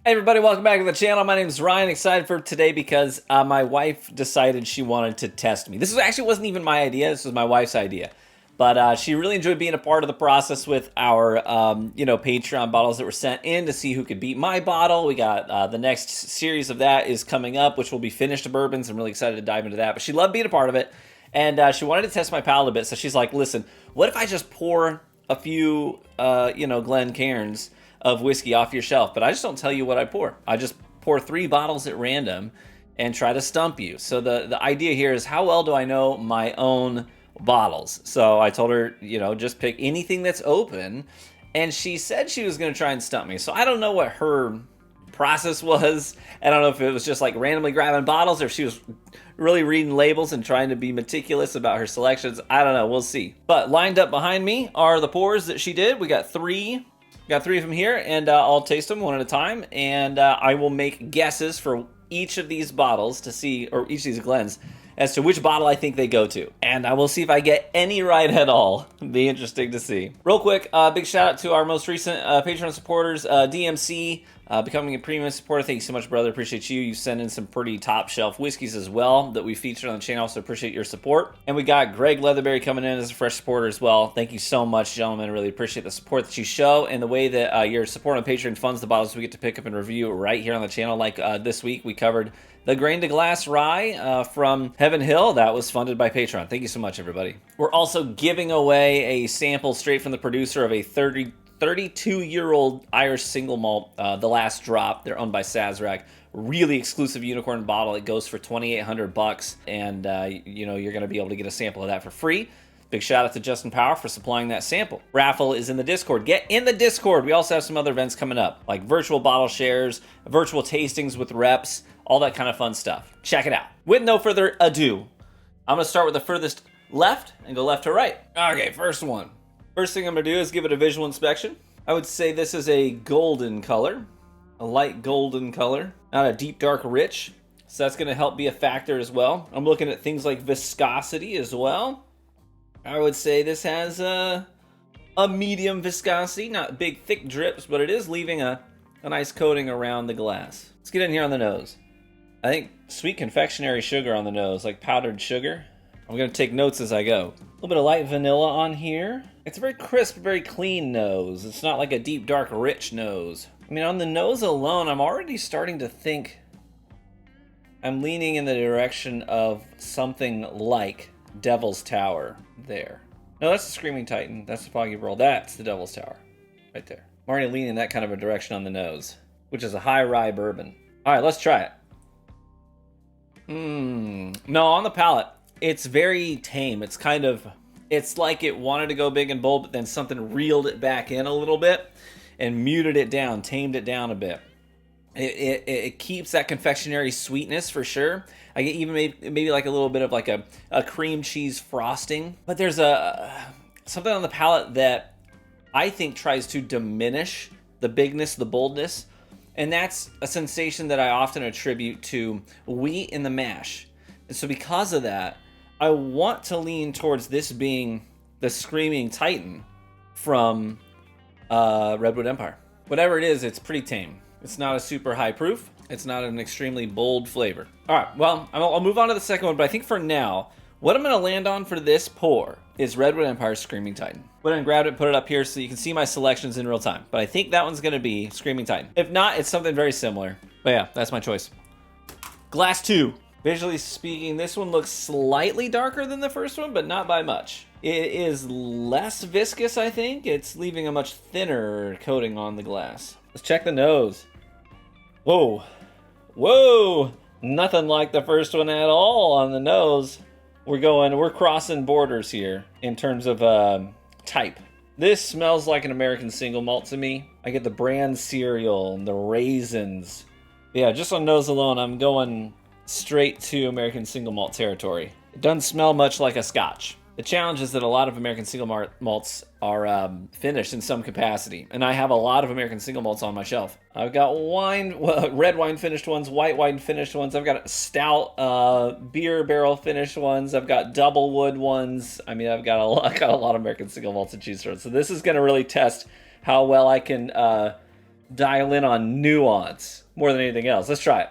Hey everybody, welcome back to the channel. My name is Ryan. Excited for today because my wife decided she wanted to test me. This actually wasn't even my idea. This was my wife's idea. But she really enjoyed being a part of the process with our, Patreon bottles that were sent in to see who could beat my bottle. We got the next series of that is coming up, which will be finished bourbons. I'm really excited to dive into that. But she loved being a part of it, and she wanted to test my palate a bit. So she's like, listen, what if I just pour a few, Glencairns of whiskey off your shelf, but I just don't tell you what I pour. I just pour 3 bottles at random and try to stump you. So the idea here is, how well do I know my own bottles? So I told her, just pick anything that's open, and she said she was going to try and stump me. So I don't know what her process was. I don't know if it was just like randomly grabbing bottles or if she was really reading labels and trying to be meticulous about her selections. I don't know. We'll see. But lined up behind me are the pours that she did. We got 3. Got 3 of them here, and I'll taste them one at a time, and I will make guesses for each of these bottles to see, or each of these Glens, as to which bottle I think they go to. And I will see if I get any right at all. Be interesting to see. Real quick, big shout out to our most recent Patreon supporters, DMC, becoming a premium supporter. Thank you so much, brother. Appreciate you. You send in some pretty top shelf whiskeys as well that we featured on the channel, so appreciate your support. And we got Greg Leatherberry coming in as a fresh supporter as well. Thank you so much, gentlemen. I really appreciate the support that you show and the way that your support on Patreon funds the bottles we get to pick up and review right here on the channel. Like this week, we covered the Grain to Glass Rye from Heaven Hill. That was funded by Patreon. Thank you so much, everybody. We're also giving away a sample straight from the producer of a 32-year-old Irish single malt, The Last Drop. They're owned by Sazerac. Really exclusive unicorn bottle. It goes for $2,800, and you're going to be able to get a sample of that for free. Big shout out to Justin Power for supplying that sample. Raffle is in the Discord. Get in the Discord. We also have some other events coming up, like virtual bottle shares, virtual tastings with reps, all that kind of fun stuff. Check it out. With no further ado, I'm going to start with the furthest left and go left to right. Okay, first one. First thing I'm going to do is give it a visual inspection. I would say this is a golden color, a light golden color, not a deep, dark, rich. So that's going to help be a factor as well. I'm looking at things like viscosity as well. I would say this has a medium viscosity, not big, thick drips, but it is leaving a nice coating around the glass. Let's get in here on the nose. I think sweet confectionery sugar on the nose, like powdered sugar. I'm going to take notes as I go. A little bit of light vanilla on here. It's a very crisp, very clean nose. It's not like a deep, dark, rich nose. I mean, on the nose alone, I'm already starting to think I'm leaning in the direction of something like Devil's Tower there. No, that's the Screaming Titan. That's the Foggy Pearl. That's the Devil's Tower right there. I'm already leaning in that kind of a direction on the nose, which is a high rye bourbon. All right, let's try it. No, on the palate, it's very tame. It's like it wanted to go big and bold, but then something reeled it back in a little bit and muted it down, tamed it down a bit. It keeps that confectionery sweetness for sure. I get even maybe like a little bit of like a cream cheese frosting, but there's something on the palate that I think tries to diminish the bigness, the boldness, and that's a sensation that I often attribute to wheat in the mash. And so because of that, I want to lean towards this being the Screaming Titan from Redwood Empire. Whatever it is, it's pretty tame. It's not a super high proof. It's not an extremely bold flavor. All right, well, I'll move on to the second one, but I think for now, what I'm going to land on for this pour is Redwood Empire's Screaming Titan. Went ahead and grabbed it, put it up here so you can see my selections in real time. But I think that one's going to be Screaming Titan. If not, it's something very similar. But yeah, that's my choice. Glass 2. Visually speaking, this one looks slightly darker than the first one, but not by much. It is less viscous, I think. It's leaving a much thinner coating on the glass. Let's check the nose. Whoa. Whoa! Nothing like the first one at all on the nose. We're crossing borders here in terms of type. This smells like an American single malt to me. I get the bran cereal and the raisins. Yeah, just on nose alone, I'm going straight to American single malt territory. It doesn't smell much like a Scotch. The challenge is that a lot of American single malts are finished in some capacity, and I have a lot of American single malts on my shelf. I've got red wine finished ones, white wine finished ones. I've got stout beer barrel finished ones. I've got double wood ones. I mean, I've got a lot of American single malts to choose from. So this is going to really test how well I can dial in on nuance more than anything else. Let's try it.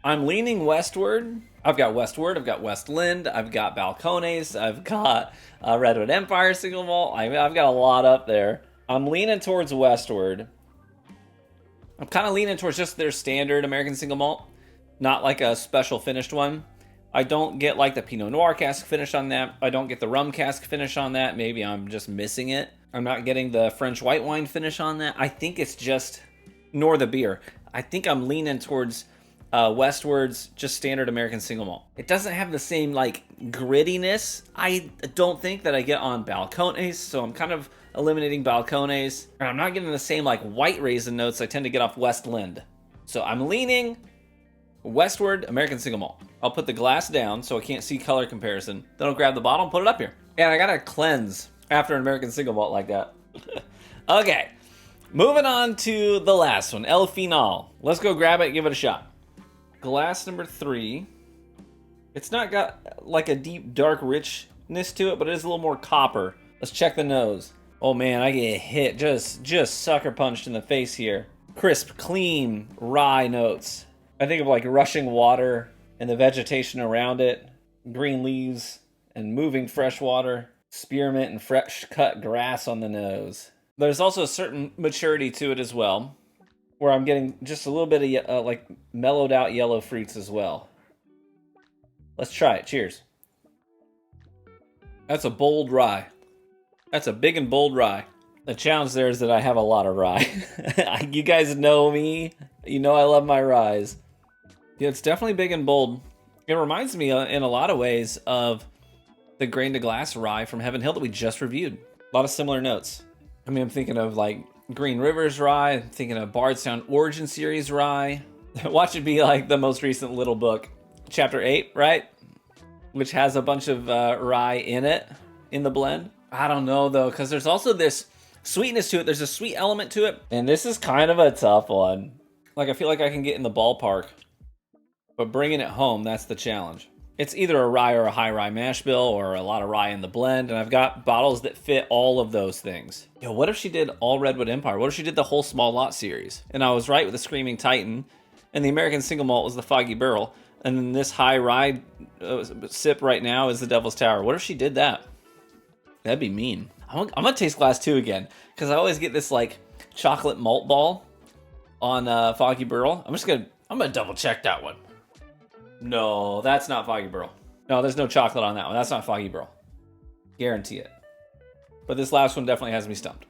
I'm leaning westward. I've got Westward, I've got Westland, I've got Balcones, I've got Redwood Empire single malt. I've got a lot up there. I'm leaning towards Westward. I'm kind of leaning towards just their standard American single malt, not like a special finished one. I don't get like the Pinot Noir cask finish on that. I don't get the rum cask finish on that. Maybe I'm just missing it. I'm not getting the French white wine finish on that. I think it's just, nor the beer. I think I'm leaning towards Westward's just standard American single malt. It doesn't have the same like grittiness, I don't think, that I get on Balcones, so I'm kind of eliminating Balcones. And I'm not getting the same like white raisin notes I tend to get off Westland. So I'm leaning Westward American single malt. I'll put the glass down so I can't see color comparison. Then I'll grab the bottle and put it up here. And I gotta cleanse after an American single malt like that. Okay, moving on to the last one, El Final. Let's go grab it and give it a shot. Glass number 3. It's not got like a deep, dark richness to it, but it is a little more copper. Let's check the nose. Oh man, I get hit, just sucker punched in the face here. Crisp, clean rye notes. I think of like rushing water and the vegetation around it, green leaves and moving fresh water, spearmint and fresh cut grass on the nose. There's also a certain maturity to it as well, where I'm getting just a little bit of like mellowed out yellow fruits as well. Let's try it. Cheers. That's a bold rye. That's a big and bold rye. The challenge there is that I have a lot of rye. You guys know me. You know I love my ryes. Yeah, it's definitely big and bold. It reminds me in a lot of ways of the Grain to Glass rye from Heaven Hill that we just reviewed. A lot of similar notes. I mean, I'm thinking of like Green Rivers rye. I'm thinking of Bardstown Origin Series rye. Watch it be like the most recent little book, chapter 8, right? Which has a bunch of rye in it, in the blend. I don't know though, because there's also this sweetness to it. There's a sweet element to it. And this is kind of a tough one. Like I feel like I can get in the ballpark, but bringing it home, that's the challenge. It's either a rye or a high rye mash bill or a lot of rye in the blend. And I've got bottles that fit all of those things. Yo, what if she did all Redwood Empire? What if she did the whole small lot series? And I was right with the Screaming Titan. And the American single malt was the Foggy Barrel. And then this high rye sip right now is the Devil's Tower. What if she did that? That'd be mean. I'm going to taste glass 2 again. Because I always get this like chocolate malt ball on Foggy Barrel. I'm going to double check that one. No, that's not Foggy Barrel. No, there's no chocolate on that one. That's not Foggy Barrel. Guarantee it. But this last one definitely has me stumped.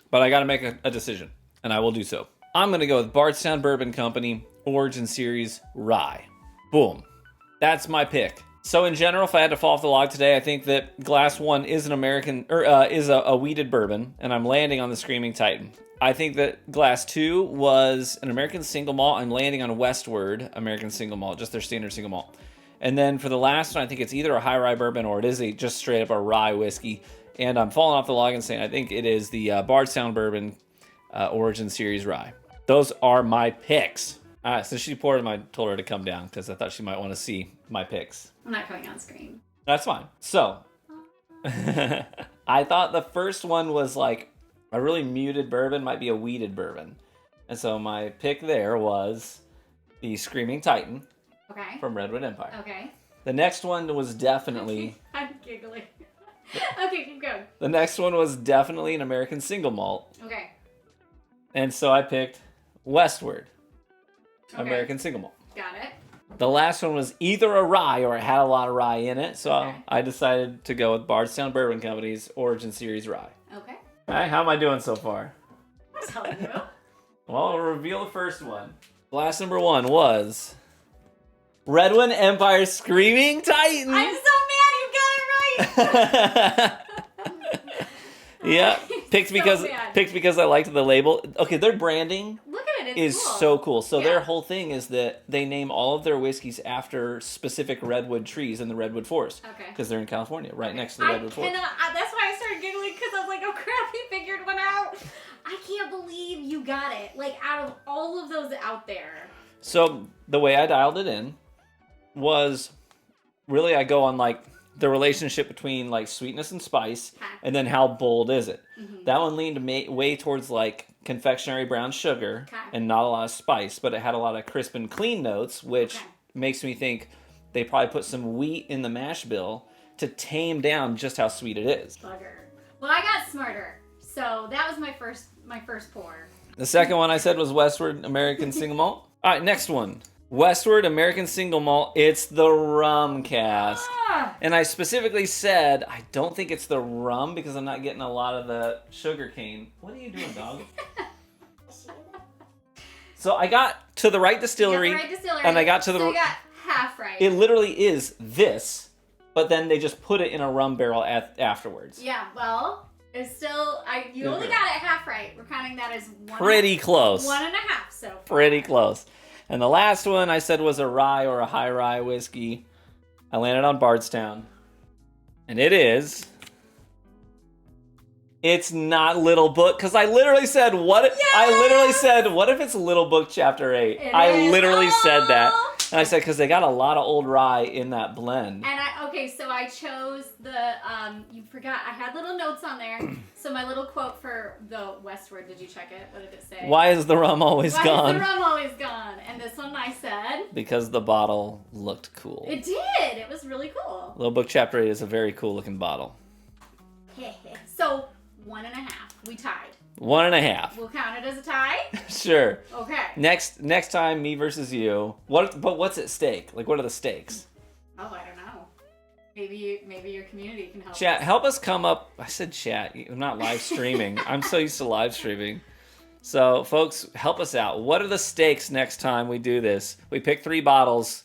But I got to make a decision, and I will do so. I'm going to go with Bardstown Bourbon Company Origin Series Rye. Boom. That's my pick. So in general, if I had to fall off the log today, I think that Glass 1 is an American, or is a wheated bourbon, and I'm landing on the Screaming Titan. I think that Glass 2 was an American single malt. I'm landing on Westward American single malt, just their standard single malt. And then for the last one, I think it's either a high rye bourbon or it is just straight up a rye whiskey. And I'm falling off the log and saying I think it is the Bardstown Bourbon Origin Series Rye. Those are my picks. All right, so she poured them. I told her to come down because I thought she might want to see my picks. I'm not coming on screen. That's fine. So, I thought the first one was like a really muted bourbon, might be a wheated bourbon. And so my pick there was the Screaming Titan from Redwood Empire. Okay. The next one was definitely... I'm giggling. Okay, keep going. The next one was definitely an American single malt. Okay. And so I picked Westward American single malt. Got it. The last one was either a rye or it had a lot of rye in it. So I decided to go with Bardstown Bourbon Company's Origin Series Rye. Okay. All right, how am I doing so far? I'm telling you. Well, I'll reveal the first one. Glass number 1 was Redwood Empire Screaming Titan. I'm so mad you got it right. Yeah, picked because I liked the label. Okay, their branding Look at it, is cool. so cool. So their whole thing is that they name all of their whiskeys after specific redwood trees in the redwood forest. Okay. Because they're in California, right next to the redwood forest. That's why I started giggling because I was like, oh crap, he figured one out. I can't believe you got it. Like, out of all of those out there. So the way I dialed it in was really I go on like the relationship between like sweetness and spice, Okay. and then how bold is it. Mm-hmm. That one leaned way towards like confectionery brown sugar Okay. and not a lot of spice, but it had a lot of crisp and clean notes, which Okay. makes me think they probably put some wheat in the mash bill to tame down just how sweet it is. Bugger. Well, I got smarter. So that was my first pour. The second one I said was Westward American Single Malt. All right, next one. Westward American Single Malt. It's the rum cask. Ah! And I specifically said, I don't think it's the rum because I'm not getting a lot of the sugar cane. What are you doing, dog? So I got to the right distillery, You got the right distillery, and I got to the... so you got half right. It literally is this, but then they just put it in a rum barrel afterwards. Yeah, well, it's still, you only got it half right. We're counting that as Pretty close. 1.5, so far. Pretty close. And the last one I said was a rye or a high rye whiskey. I landed on Bardstown. And it is... It's not Little Book, because I literally said, what if it's Little Book Chapter 8? I literally said that. And I said, because they got a lot of old rye in that blend. And so I chose you forgot, I had little notes on there. So my little quote for the Westward, did you check it? What did it say? Why is the rum always Why gone? is the rum always gone? And this one I said... Because the bottle looked cool. It did! It was really cool. Little Book Chapter 8 is a very cool looking bottle. So, 1.5. We tied. 1.5. We'll count it as a tie? Sure. Okay. Next time, me versus you. But what's at stake? Like, what are the stakes? Oh, I don't know. Maybe your community can help Chat, us. help us come up. I said chat. I'm not live streaming. I'm so used to live streaming. So, folks, help us out. What are the stakes next time we do this? We pick 3 bottles,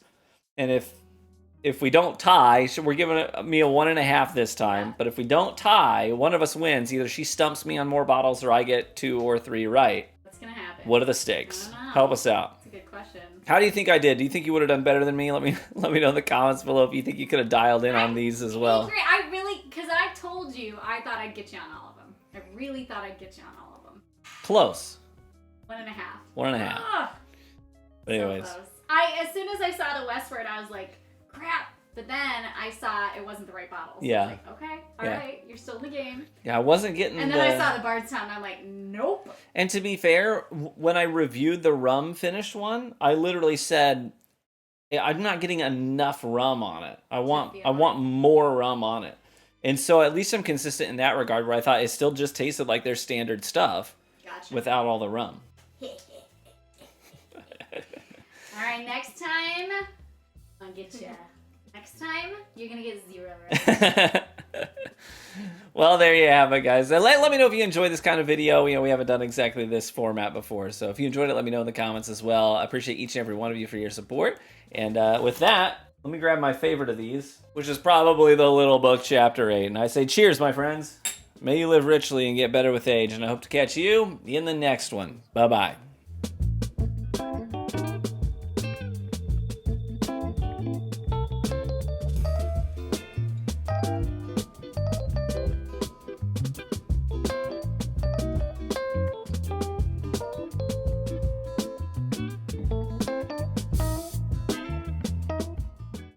and if we don't tie, we're giving me a 1.5 this time. But if we don't tie, one of us wins. Either she stumps me on more bottles, or I get 2 or 3 right. What's gonna happen? What are the stakes? I don't know. Help us out. That's a good question. How do you think I did? Do you think you would have done better than me? Let me know in the comments below if you think you could have dialed in on these as well. I really, because I told you, I thought I'd get you on all of them. I really thought I'd get you on all of them. Close. 1.5. 1.5. Ah, But anyways. so close. As soon as I saw the Westward, I was like, crap. But then I saw it wasn't the right bottle. So Yeah. I was like, okay, all right, you're still in the game. Yeah, I wasn't getting And then I saw the Bardstown, and I'm like, nope. And to be fair, when I reviewed the rum finished one, I literally said, I'm not getting enough rum on it. I want more rum on it. And so at least I'm consistent in that regard, where I thought it still just tasted like their standard stuff Gotcha. without all the rum. All right, next time, I'll get you. Next time, you're going to get 0 right. Well, there you have it, guys. Let me know if you enjoyed this kind of video. We haven't done exactly this format before. So if you enjoyed it, let me know in the comments as well. I appreciate each and every one of you for your support. And with that, let me grab my favorite of these, which is probably the Little Book Chapter 8. And I say cheers, my friends. May you live richly and get better with age. And I hope to catch you in the next one. Bye-bye.